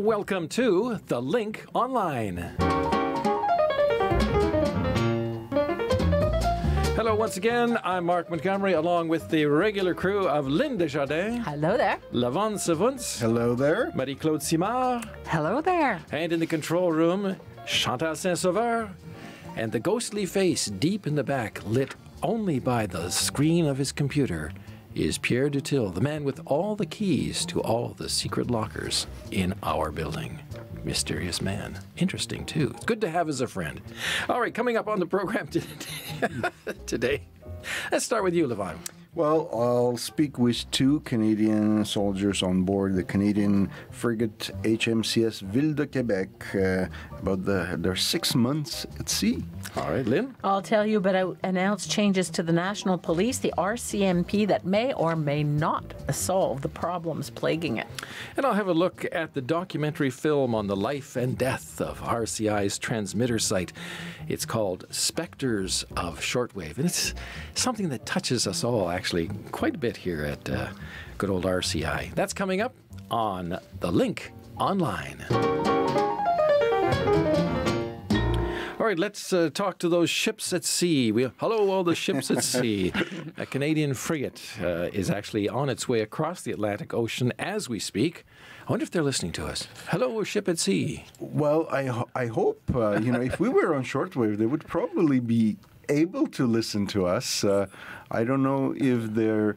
Welcome to The Link Online. Hello once again, I'm Mark Montgomery, along with the regular crew of Lynn Desjardins. Hello there. Lavon Savunts. Hello there. Marie-Claude Simard. Hello there. And in the control room, Chantal Saint-Sauveur. And the ghostly face deep in the back, lit only by the screen of his computer, is Pierre Dutil, the man with all the keys to all the secret lockers in our building. Mysterious man. Interesting, too. It's good to have as a friend. All right, coming up on the program today, let's start with you, Lavon. Well, I'll speak with two Canadian soldiers on board the Canadian frigate HMCS Ville de Québec about their 6 months at sea. All right, Lynn? I'll tell you about announced changes to the National Police, the RCMP, that may or may not solve the problems plaguing it. And I'll have a look at the documentary film on the life and death of RCI's transmitter site. It's called Spectres of Shortwave, and it's something that touches us all, actually, quite a bit here at good old RCI. That's coming up on The Link Online. All right, let's talk to those ships at sea. Hello, all the ships at sea. A Canadian frigate is actually on its way across the Atlantic Ocean as we speak. I wonder if they're listening to us. Hello, ship at sea. Well, I hope, if we were on shortwave, they would probably be able to listen to us. I don't know if their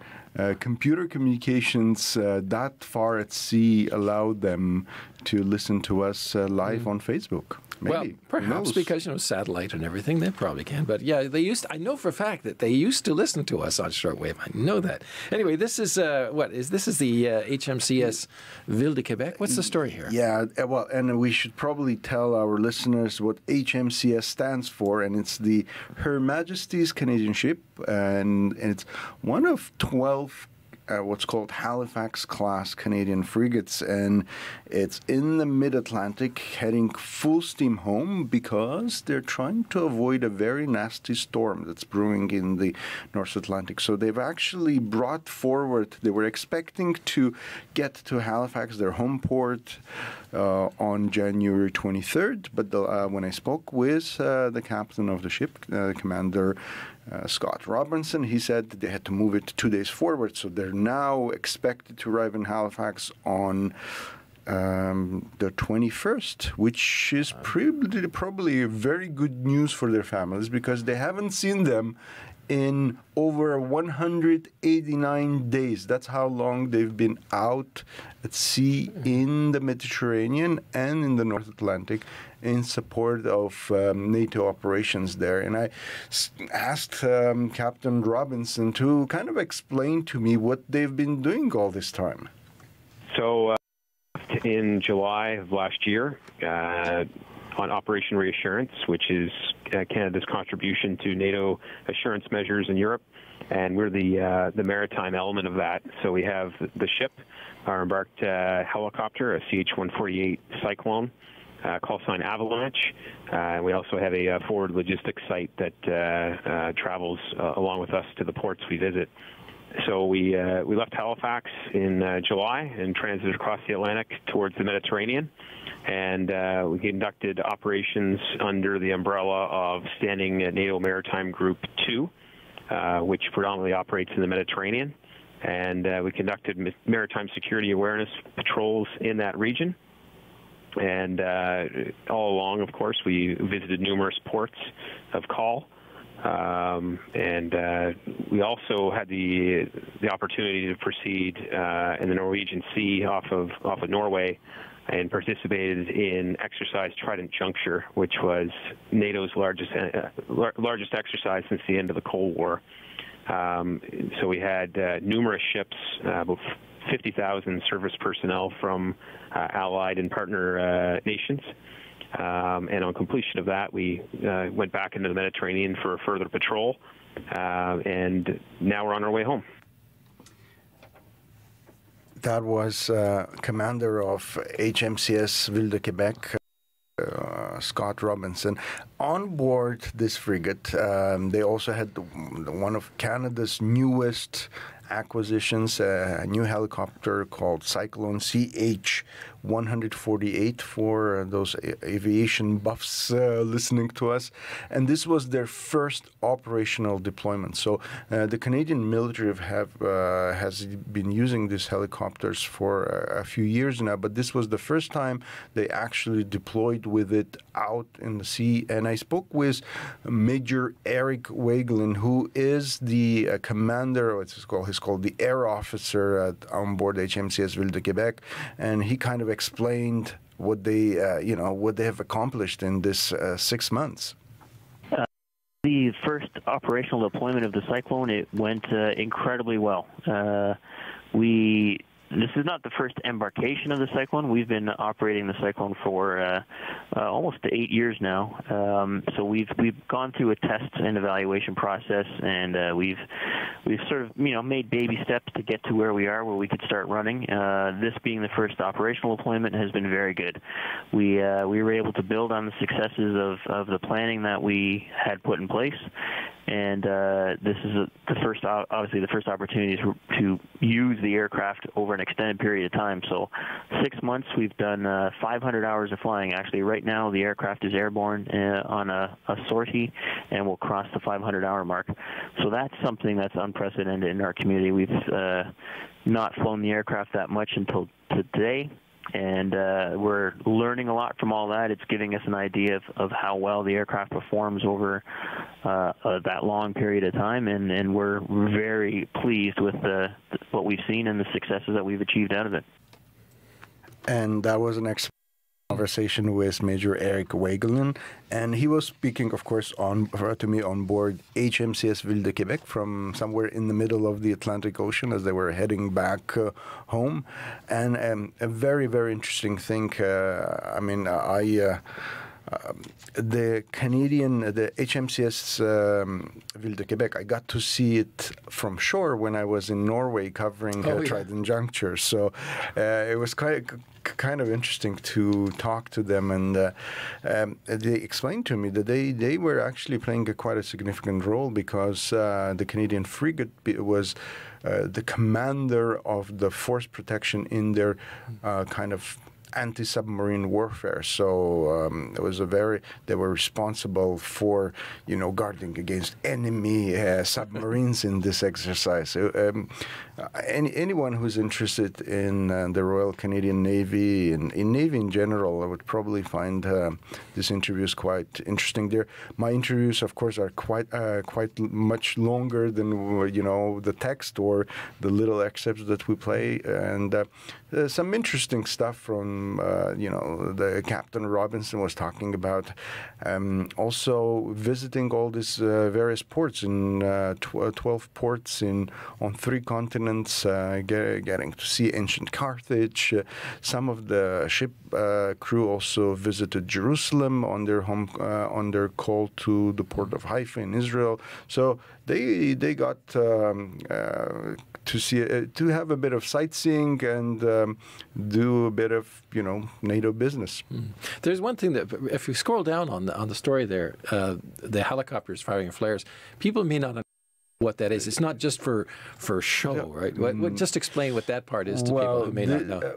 computer communications that far at sea allowed them to listen to us live on Facebook. Maybe. Well, perhaps because, satellite and everything, they probably can. But yeah, I know for a fact that they used to listen to us on shortwave. I know that. Anyway, this is the HMCS Ville de Québec. What's the story here? Yeah, well, and we should probably tell our listeners what HMCS stands for, and it's the Her Majesty's Canadian ship, and it's one of 12 what's called Halifax-class Canadian frigates, and it's in the mid-Atlantic heading full steam home because they're trying to avoid a very nasty storm that's brewing in the North Atlantic. So they've actually brought forward, they were expecting to get to Halifax, their home port, on January 23rd, but when I spoke with the captain of the ship, Commander Scott Robinson, he said that they had to move it 2 days forward, so they're now expected to arrive in Halifax on the 21st, which is probably very good news for their families because they haven't seen them in over 189 days. That's how long they've been out at sea in the Mediterranean and in the North Atlantic in support of NATO operations there. And I asked Captain Robinson to kind of explain to me what they've been doing all this time. So in July of last year, on Operation Reassurance, which is Canada's contribution to NATO assurance measures in Europe, and we're the maritime element of that. So we have the ship, our embarked helicopter, a CH-148 Cyclone, call sign Avalanche. We also have a forward logistics site that travels along with us to the ports we visit. So we left Halifax in July and transited across the Atlantic towards the Mediterranean, and we conducted operations under the umbrella of Standing NATO Maritime Group 2, which predominantly operates in the Mediterranean, and we conducted maritime security awareness patrols in that region. And all along, of course, we visited numerous ports of call. And we also had the opportunity to proceed in the Norwegian Sea off of Norway and participated in Exercise Trident Juncture, which was NATO's largest exercise since the end of the Cold War. So we had numerous ships, about 50,000 service personnel from allied and partner nations. And on completion of that, we went back into the Mediterranean for a further patrol, and now we're on our way home. That was commander of HMCS Ville de Québec, Scott Robinson. On board this frigate, they also had one of Canada's newest acquisitions, a new helicopter called Cyclone CH 148 for those aviation buffs listening to us. And this was their first operational deployment. So the Canadian military has been using these helicopters for a few years now, but this was the first time they actually deployed with it out in the sea. And I spoke with Major Eric Wagelin, who is the commander, he's called the air officer on board HMCS Ville de Québec, and he kind of explained what they have accomplished in this 6 months. The first operational deployment of the Cyclone, it went incredibly well. This is not the first embarkation of the Cyclone. We've been operating the Cyclone for almost 8 years now. So we've gone through a test and evaluation process, and we've sort of made baby steps to get to where we are, where we could start running. This being the first operational deployment has been very good. We were able to build on the successes of the planning that we had put in place. And this is obviously the first opportunity to use the aircraft over an extended period of time. So 6 months, we've done 500 hours of flying. Actually, right now, the aircraft is airborne on a sortie, and we'll cross the 500-hour mark. So that's something that's unprecedented in our community. We've not flown the aircraft that much until today. And we're learning a lot from all that. It's giving us an idea of how well the aircraft performs over that long period of time, and we're very pleased with what we've seen and the successes that we've achieved out of it. And that was an conversation with Major Eric Wagelin, and he was speaking, of course, to me on board HMCS Ville de Québec from somewhere in the middle of the Atlantic Ocean as they were heading back home. And a very, very interesting thing. The HMCS Ville de Québec, I got to see it from shore when I was in Norway covering Trident Juncture. So it was kind of interesting to talk to them, and they explained to me that they were actually playing quite a significant role because the Canadian frigate was the commander of the force protection in their kind of anti-submarine warfare. So it was they were responsible for, guarding against enemy submarines in this exercise. Anyone who's interested in the Royal Canadian Navy and in Navy in general, I would probably find this interviews quite interesting. My interviews, of course, are quite much longer than the text or the little excerpts that we play, and some interesting stuff from the Captain Robinson was talking about also visiting all these various ports in 12 ports on 3 continents, getting to see ancient Carthage. Some of the ship crew also visited Jerusalem on their call to the port of Haifa in Israel. So they got to have a bit of sightseeing and do a bit of NATO business. There's one thing that if you scroll down on the story there, the helicopters firing flares, people may not understand what that is. It's not just for show, right? Just explain what that part is to people who may not know.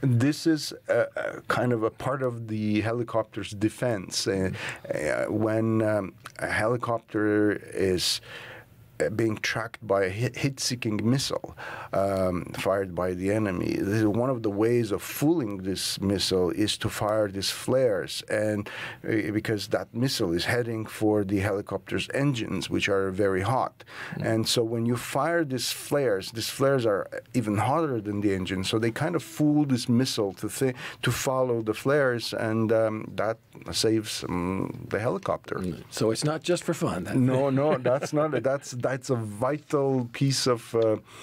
This is kind of a part of the helicopter's defense. When a helicopter is being tracked by a hit-seeking missile fired by the enemy. One of the ways of fooling this missile is to fire these flares, and because that missile is heading for the helicopter's engines, which are very hot. And so when you fire these flares are even hotter than the engine, so they kind of fool this missile to follow the flares, and that saves the helicopter. So it's not just for fun. No, that's not it. That's a vital piece of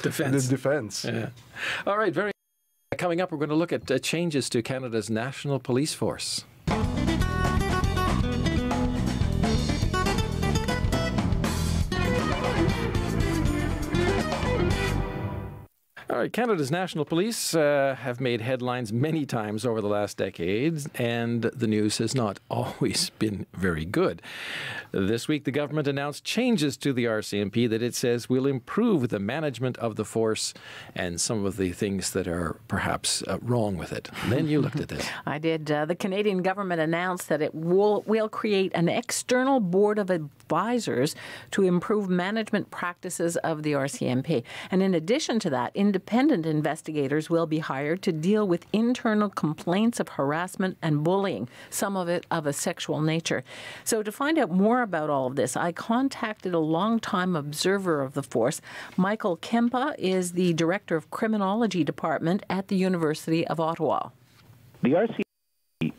defense. Yeah. All right, coming up, we're going to look at changes to Canada's National Police Force. All right, Canada's National Police have made headlines many times over the last decades, and the news has not always been very good. This week, the government announced changes to the RCMP that it says will improve the management of the force and some of the things that are perhaps wrong with it. Then you looked at this. I did. The Canadian government announced that it will create an external board of advisors to improve management practices of the RCMP. And in addition to that, independent investigators will be hired to deal with internal complaints of harassment and bullying, some of it of a sexual nature. So to find out more about all of this, I contacted a longtime observer of the force. Michael Kempa is the Director of Criminology Department at the University of Ottawa. The RCMP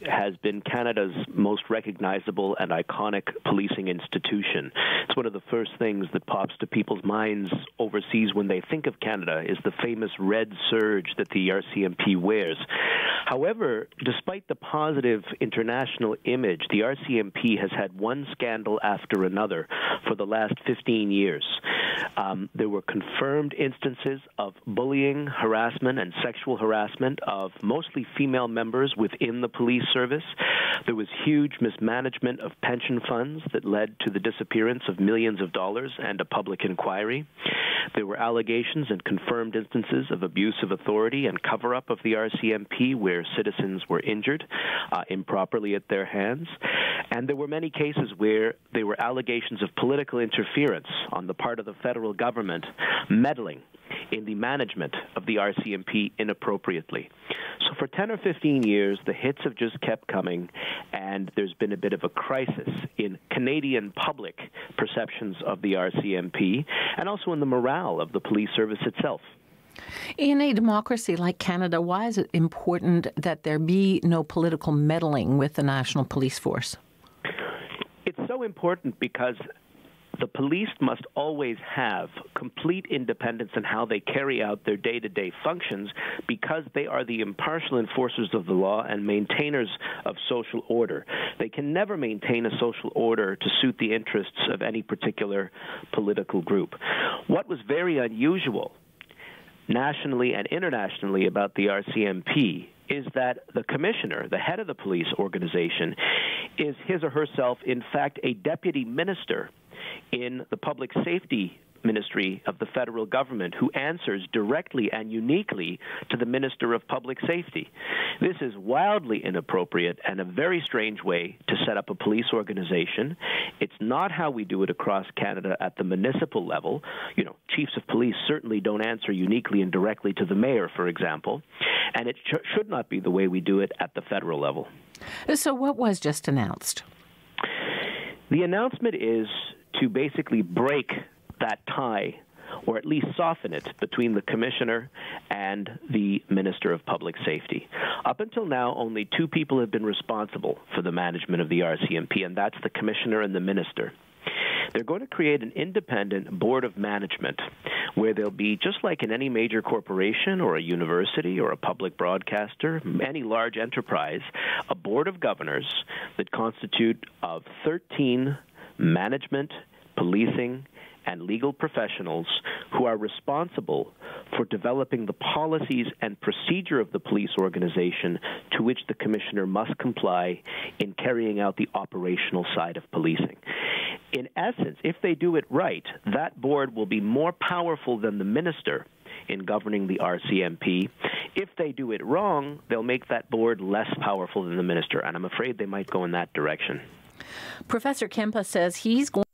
has been Canada's most recognizable and iconic policing institution. It's one of the first things that pops to people's minds overseas when they think of Canada is the famous red serge that the RCMP wears. However, despite the positive international image, the RCMP has had one scandal after another for the last 15 years. There were confirmed instances of bullying, harassment, and sexual harassment of mostly female members within the police service. There was huge mismanagement of pension funds that led to the disappearance of millions of dollars and a public inquiry. There were allegations and confirmed instances of abuse of authority and cover-up of the RCMP where citizens were injured improperly at their hands. And there were many cases where there were allegations of political interference on the part of the federal government meddling in the management of the RCMP inappropriately. So for 10 or 15 years, the hits have just kept coming, and there's been a bit of a crisis in Canadian public perceptions of the RCMP and also in the morale of the police service itself. In a democracy like Canada, why is it important that there be no political meddling with the National Police Force? It's so important because the police must always have complete independence in how they carry out their day-to-day functions because they are the impartial enforcers of the law and maintainers of social order. They can never maintain a social order to suit the interests of any particular political group. What was very unusual nationally and internationally about the RCMP is that the commissioner, the head of the police organization, is his or herself, in fact, a deputy minister in the public safety ministry of the federal government who answers directly and uniquely to the Minister of Public Safety. This is wildly inappropriate and a very strange way to set up a police organization. It's not how we do it across Canada at the municipal level. You know, chiefs of police certainly don't answer uniquely and directly to the mayor, for example, and it should not be the way we do it at the federal level. So what was just announced? The announcement is to basically break that tie, or at least soften it, between the commissioner and the Minister of Public Safety. Up until now, only two people have been responsible for the management of the RCMP, and that's the commissioner and the minister. They're going to create an independent board of management where there'll be, just like in any major corporation or a university or a public broadcaster, any large enterprise, a board of governors that constitute of 13 management, policing, and legal professionals who are responsible for developing the policies and procedure of the police organization to which the commissioner must comply in carrying out the operational side of policing. In essence, if they do it right, that board will be more powerful than the minister in governing the RCMP. If they do it wrong, they'll make that board less powerful than the minister, and I'm afraid they might go in that direction. Professor Kempa says he's going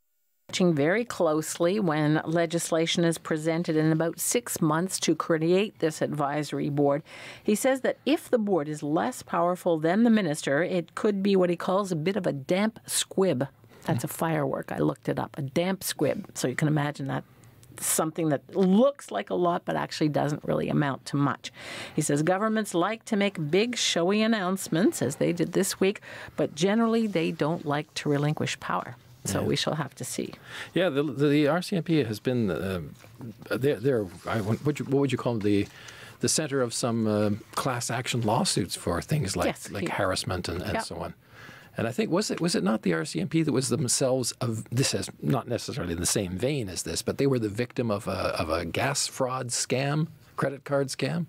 watching very closely when legislation is presented in about 6 months to create this advisory board. He says that if the board is less powerful than the minister, it could be what he calls a bit of a damp squib. That's a firework. I looked it up, a damp squib. So you can imagine that something that looks like a lot but actually doesn't really amount to much. He says governments like to make big, showy announcements, as they did this week, but generally they don't like to relinquish power. So we shall have to see. Yeah, the RCMP has been, what would you call them, the center of some class action lawsuits for things like harassment and so on. And I think, was it not the RCMP that was themselves of, this is not necessarily in the same vein as this, but they were the victim of a gas fraud scam, credit card scam.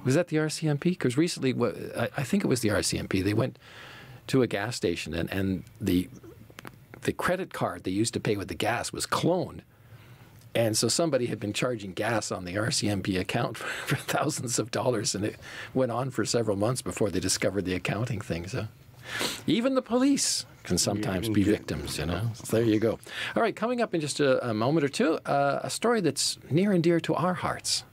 Was that the RCMP? Because recently, I think it was the RCMP. They went to a gas station, and the credit card they used to pay with the gas was cloned. And so somebody had been charging gas on the RCMP account for thousands of dollars, and it went on for several months before they discovered the accounting thing. So even the police can sometimes be victims, you know. So there you go. All right, coming up in just a moment or two, a story that's near and dear to our hearts.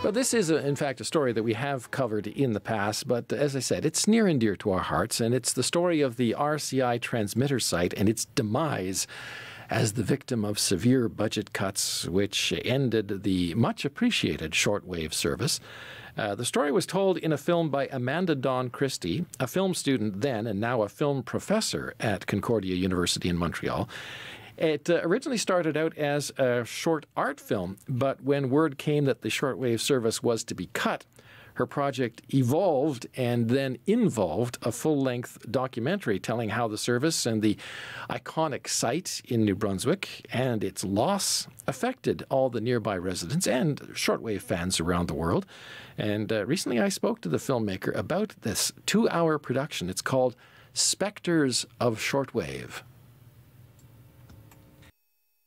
Well, this is, in fact, a story that we have covered in the past, but as I said, it's near and dear to our hearts, and it's the story of the RCI transmitter site and its demise as the victim of severe budget cuts, which ended the much-appreciated shortwave service. The story was told in a film by Amanda Dawn Christie, a film student then and now a film professor at Concordia University in Montreal. It originally started out as a short art film, but when word came that the shortwave service was to be cut, her project evolved and then involved a full-length documentary telling how the service and the iconic site in New Brunswick and its loss affected all the nearby residents and shortwave fans around the world. And recently I spoke to the filmmaker about this 2-hour production. It's called Spectres of Shortwave.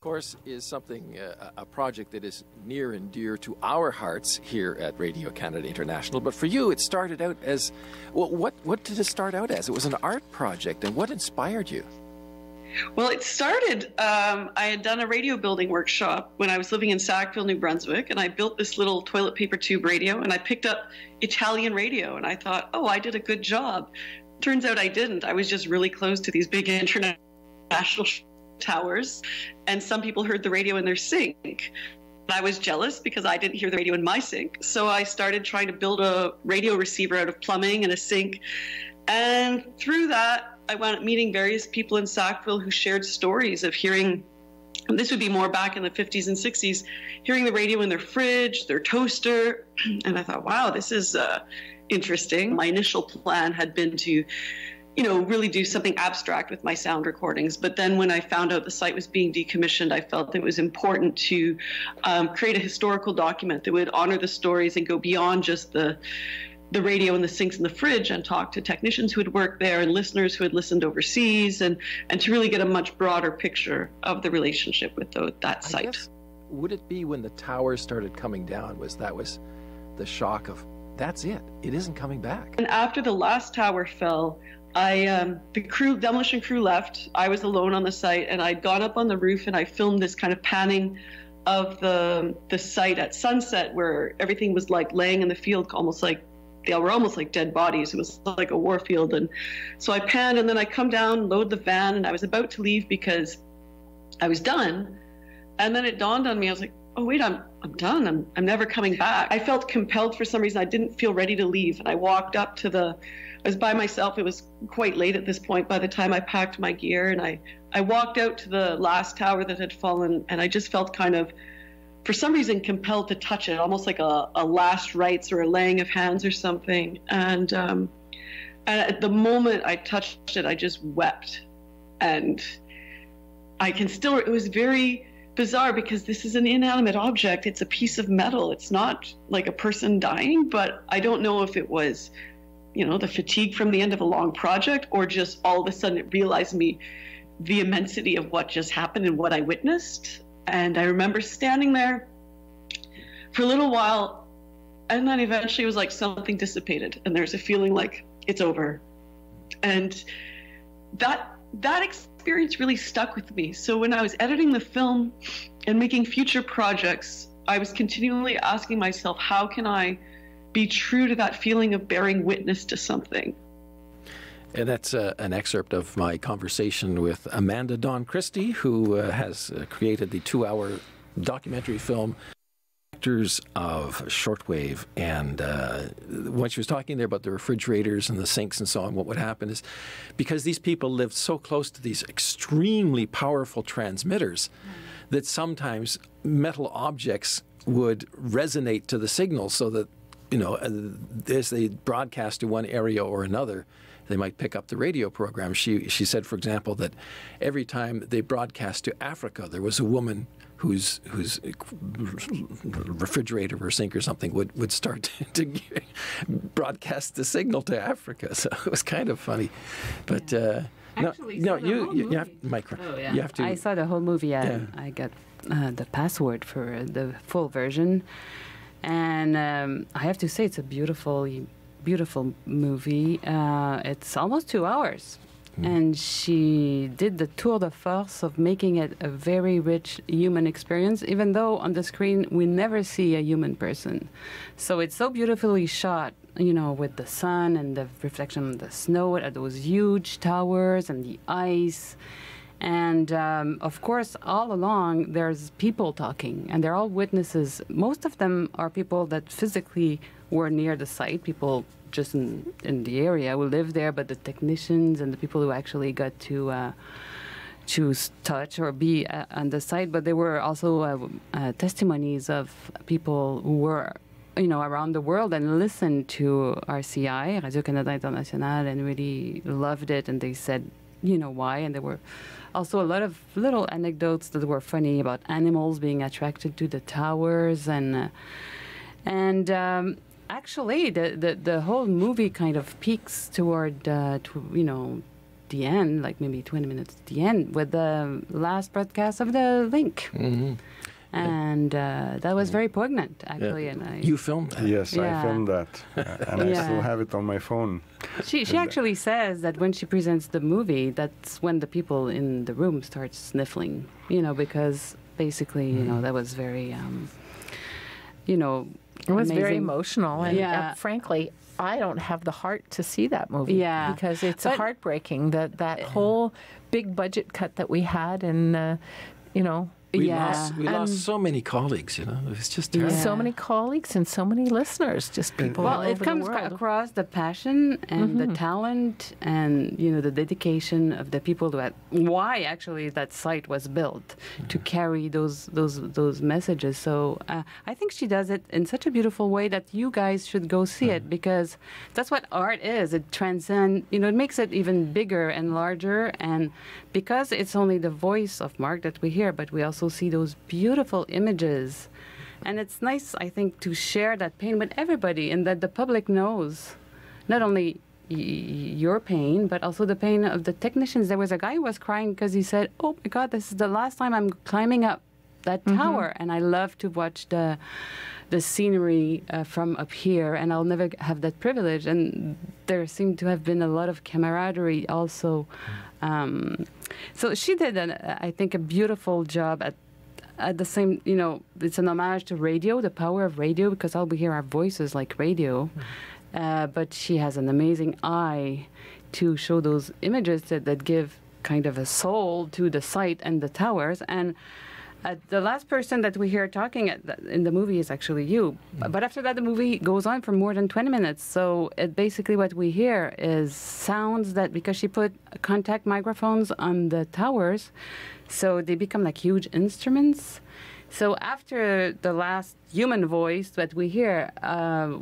Course, is something, a project that is near and dear to our hearts here at Radio Canada International. But for you, it started out as, well, what did it start out as? It was an art project, and what inspired you? Well, it started, I had done a radio building workshop when I was living in Sackville, New Brunswick, and I built this little toilet paper tube radio, and I picked up Italian radio, and I thought, oh, I did a good job. Turns out I didn't. I was just really close to these big international towers, and some people heard the radio in their sink. I was jealous because I didn't hear the radio in my sink, so I started trying to build a radio receiver out of plumbing and a sink, and through that I wound up meeting various people in Sackville who shared stories of hearing, and this would be more back in the 50s and 60s, hearing the radio in their fridge, their toaster, and I thought, wow, this is interesting. My initial plan had been to really do something abstract with my sound recordings. But then when I found out the site was being decommissioned, I felt it was important to create a historical document that would honor the stories and go beyond just the radio and the sinks and the fridge, and talk to technicians who had worked there and listeners who had listened overseas, and to really get a much broader picture of the relationship with that site. Guess, would it be when the towers started coming down, was the shock of, that's it isn't coming back? And after the last tower fell, the demolition crew left. I was alone on the site, and I'd gone up on the roof and I filmed this kind of panning of the site at sunset, where everything was like laying in the field, they were almost like dead bodies. It was like a war field. And so I panned, and then I come down, load the van, and I was about to leave because I was done. And then it dawned on me, I was like, oh wait, I'm done. I'm never coming back. I felt compelled for some reason. I didn't feel ready to leave. And I walked up to I was by myself. It was quite late at this point by the time I packed my gear, and I walked out to the last tower that had fallen, and I just felt kind of, for some reason, compelled to touch it, almost like a last rites or a laying of hands or something. And at the moment I touched it, I just wept. And it was very bizarre because this is an inanimate object. It's a piece of metal. It's not like a person dying, but I don't know if it was the fatigue from the end of a long project, or just all of a sudden it realized me the immensity of what just happened and what I witnessed. And I remember standing there for a little while, and then eventually it was like something dissipated, and there's a feeling like it's over. And that experience really stuck with me. So when I was editing the film and making future projects, I was continually asking myself, how can I be true to that feeling of bearing witness to something? And that's an excerpt of my conversation with Amanda Dawn Christie, who has created the 2-hour documentary film Spectres of Shortwave. And when she was talking there about the refrigerators and the sinks and so on, what would happen is, because these people lived so close to these extremely powerful transmitters, that sometimes metal objects would resonate to the signal so that, as they broadcast to one area or another, they might pick up the radio program. She said, for example, that every time they broadcast to Africa, there was a woman whose refrigerator or sink or something would start to broadcast the signal to Africa. So it was kind of funny. But Actually, you have micro. Oh, yeah. You have to. I saw the whole movie. Yeah. I got the password for the full version, and I have to say it's a beautiful movie. It's almost 2 hours. And she did the tour de force of making it a very rich human experience, even though on the screen we never see a human person. So it's so beautifully shot, with the sun and the reflection of the snow at those huge towers and the ice. And of course, all along, there's people talking, and they're all witnesses. Most of them are people that physically were near the site, people just in the area who live there, but the technicians and the people who actually got to touch or be on the site. But there were also testimonies of people who were, around the world and listened to RCI, Radio-Canada International, and really loved it. And they said, why. And there were also a lot of little anecdotes that were funny about animals being attracted to the towers. Actually, the whole movie kind of peaks toward, the end, like maybe 20 minutes at the end, with the last broadcast of the link. Mm-hmm. And that was very poignant, actually. Yeah. And You filmed that? Yes, I filmed that. And I still have it on my phone. She actually says that when she presents the movie, that's when the people in the room start sniffling, because basically, that was very, it was amazing. very emotional, and frankly, I don't have the heart to see that movie because it's heartbreaking that whole big budget cut that we had, and we lost so many colleagues. It's just terrible. So many colleagues and so many listeners, just people all over it comes the world. across the passion and the talent and the dedication of the people why actually that site was built to carry those messages. So I think she does it in such a beautiful way that you guys should go see it, because that's what art is. It transcends. It makes it even bigger and larger, and because it's only the voice of Mark that we hear, but we also see those beautiful images. And it's nice, I think, to share that pain with everybody, and that the public knows not only your pain, but also the pain of the technicians. There was a guy who was crying because he said, "Oh my God, this is the last time I'm climbing up that tower, and I love to watch the scenery from up here, and I'll never have that privilege." And there seemed to have been a lot of camaraderie also. So she did, I think, a beautiful job at the same, it's an homage to radio, the power of radio, because all we hear are voices like radio. But she has an amazing eye to show those images that give kind of a soul to the site and the towers. And the last person that we hear talking in the movie is actually you. But after that, the movie goes on for more than 20 minutes. So basically what we hear is sounds that, because she put contact microphones on the towers, so they become like huge instruments. So after the last human voice that we hear,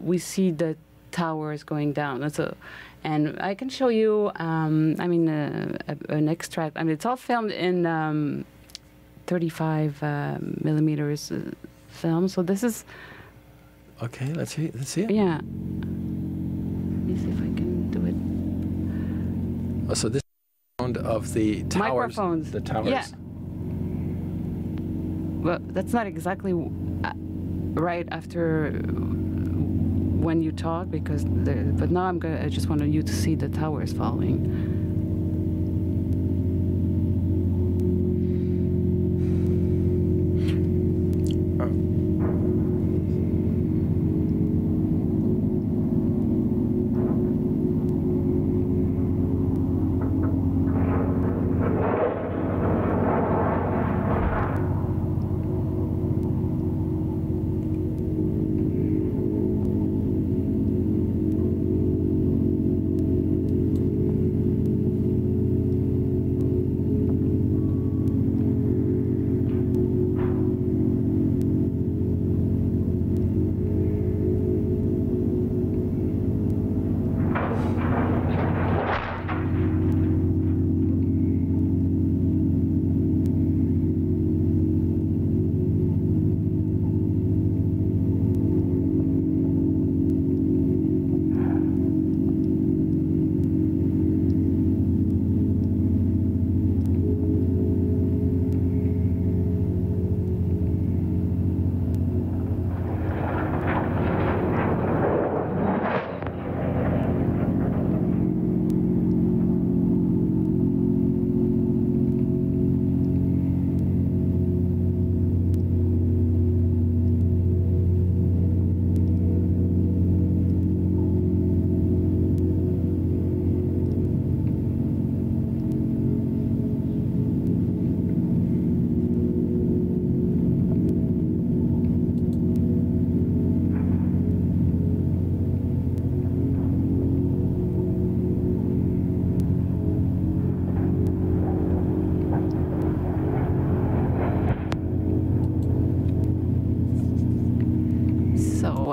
we see the towers going down. And I can show you, an extract. It's all filmed in 35 millimeters film. So this is... Okay, let's see it. Yeah. Let me see if I can do it. Oh, so this is the sound of the towers. Microphones. The towers. Yeah. Well, that's not exactly right after when you talk, but now I just wanted you to see the towers falling.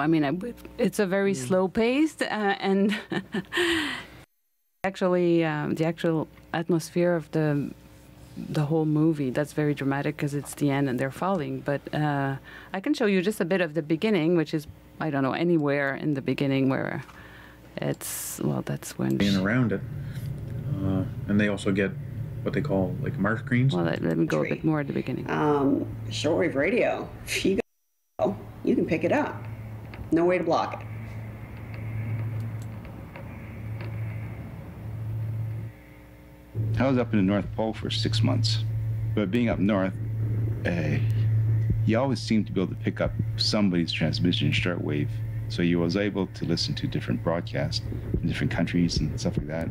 I mean, it's a very slow paced and actually the actual atmosphere of the whole movie, that's very dramatic because it's the end and they're falling. But I can show you just a bit of the beginning, which is, I don't know, anywhere in the beginning where it's, well, that's when... Being around it. And they also get what they call like mark screens. Well, let me go a bit more at the beginning. Shortwave radio, if you go, you can pick it up. No way to block it. I was up in the North Pole for 6 months, but being up north, you always seem to be able to pick up somebody's transmission in shortwave. So you was able to listen to different broadcasts in different countries and stuff like that.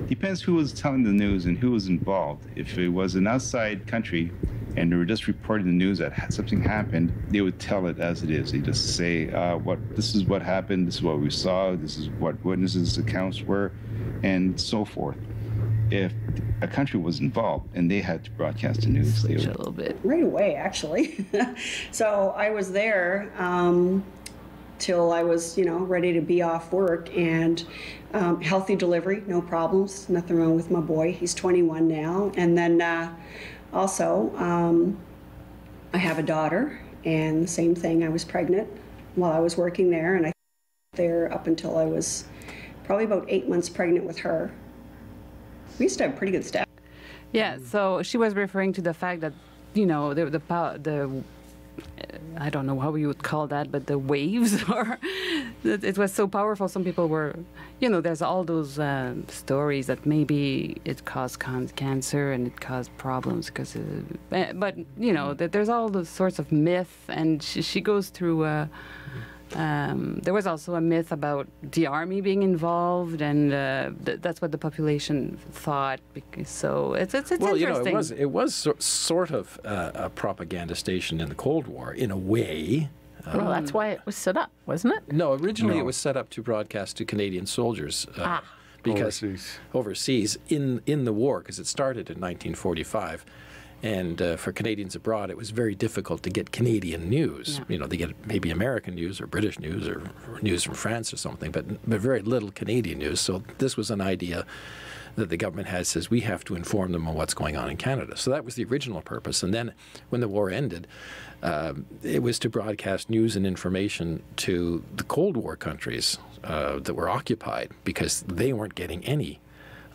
Depends who was telling the news and who was involved. If it was an outside country and they were just reporting the news that something happened, they would tell it as it is. They just say, this is what happened, this is what we saw, this is what witnesses' accounts were, and so forth. If a country was involved and they had to broadcast the news, they would... a little bit. Right away, actually. So I was there till I was, ready to be off work, and healthy delivery, no problems, nothing wrong with my boy. He's 21 now. And then also, I have a daughter, and the same thing, I was pregnant while I was working there, and I was there up until I was probably about 8 months pregnant with her. We used to have pretty good staff. Yeah, so she was referring to the fact that, the I don't know how you would call that, but the waves, or it was so powerful. Some people were, there's all those stories that maybe it caused cancer and it caused problems because, but there's all those sorts of myths, and she goes through. There was also a myth about the army being involved, and that's what the population thought. So it's well, interesting. It was sort of a propaganda station in the Cold War, in a way. Well, that's why it was set up, wasn't it? No, originally it was set up to broadcast to Canadian soldiers. Because overseas in the war, because it started in 1945. And for Canadians abroad, it was very difficult to get Canadian news. Yeah. They get maybe American news or British news or news from France or something, but very little Canadian news. So this was an idea that the government had, says we have to inform them on what's going on in Canada. So that was the original purpose. And then when the war ended, it was to broadcast news and information to the Cold War countries that were occupied, because they weren't getting any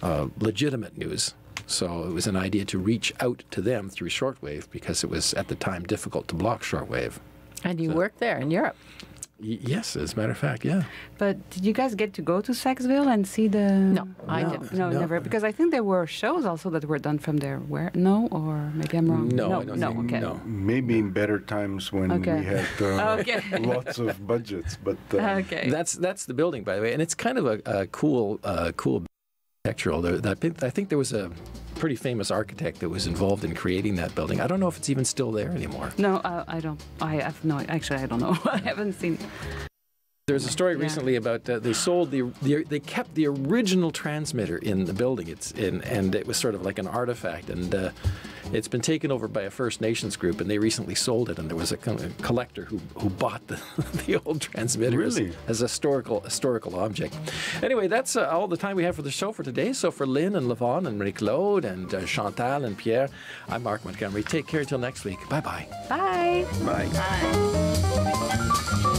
legitimate news. So it was an idea to reach out to them through shortwave, because it was at the time difficult to block shortwave. And you worked there in Europe. Yes, as a matter of fact, yeah. But did you guys get to go to Saxville and see the... No, I didn't. No, never. Because I think there were shows also that were done from there. Where? No? Or maybe I'm wrong? No, I don't think. Okay. No. Maybe in better times when we had lots of budgets. But okay. That's the building, by the way. And it's kind of a cool architectural. I think there was a pretty famous architect that was involved in creating that building. I don't know if it's even still there anymore. No, I don't. Actually, I don't know. I haven't seen. There's a story recently about they sold they kept the original transmitter in the building. And it was sort of like an artifact, and it's been taken over by a First Nations group, and they recently sold it. And there was a collector who bought the old transmitter as a historical object. Anyway, that's all the time we have for the show for today. So for Lynn and Levon and Marie-Claude and Chantal and Pierre, I'm Mark Montgomery. Take care until next week. Bye-bye. Bye. Bye. Bye.